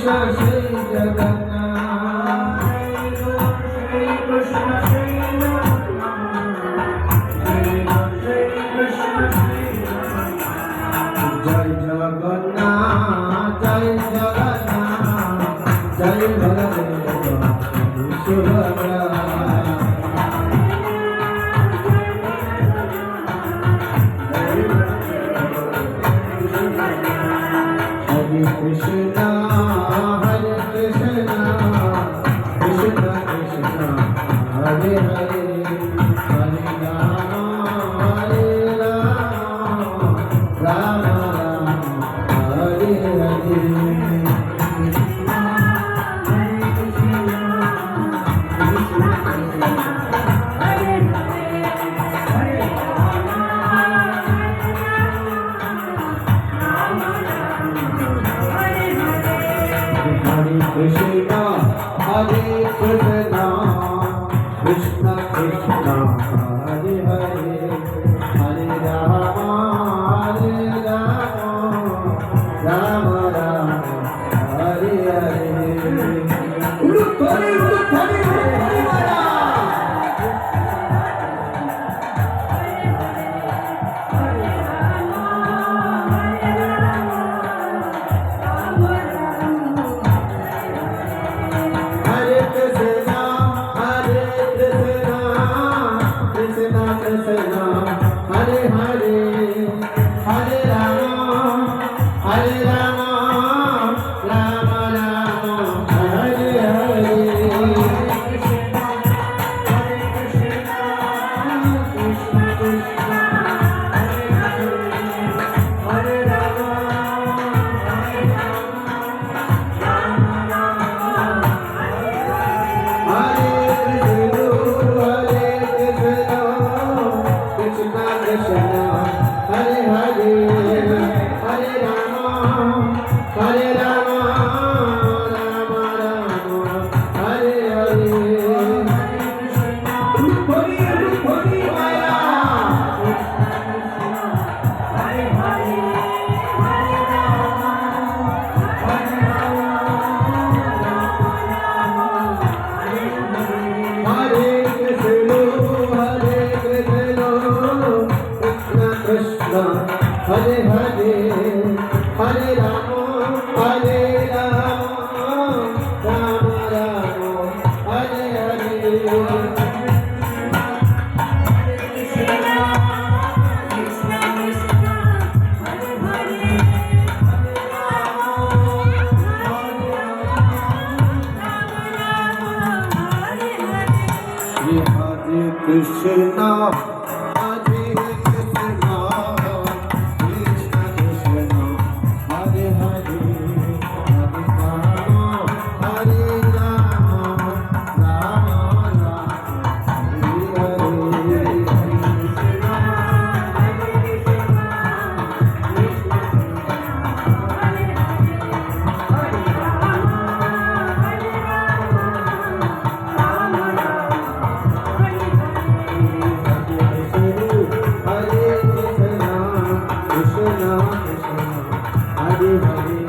Shri Jagannath, Shri Krishna Shri Jagannath, Shri Krishna Shri Jagannath, Jai Jagannath, Jai Jagannath, Jai Baladeva Subhadra. Hare Krishna, Hare Krishna, Krishna Krishna, Hare Hare, Hare Rama, Hare Rama, Rama Rama, Hare Hare. Krishna, Hare Krishna, Krishna Krishna, Hare Hare, Hare Rama, Hare Rama, Rama Rama, Hare Hare. Hare Hare, Hare Rama, Hare Rama, Rama Rama, Hare Hare. Krishna, Hare Krishna, Krishna Krishna, Hare Hare, Hare Rama, Hare Rama, Rama Rama, Hare Hare. Krishna Krishna, Hare Hare, Hare Rama, Hare Rama, Rama Rama, Hare Hare. Rukmani, Rukmani Maya. Hare Hare, Hare Rama, Hare Rama, Rama Rama, Hare Hare. Hare Krishna, Hare Krishna, Krishna, Hare Hare, Hare Rama, Hare Rama, Rama Rama, Hare Hare. Krishna, Krishna Krishna, Hare Hare, Hare Rama, Hare Rama, Hare Hare. Hare Krishna, Hare Krishna, Krishna Krishna, Hare Hare, Hare Rama, Hare Rama, Rama Rama, Hare Hare. Hare Krishna, Hare Krishna, Hare Hare,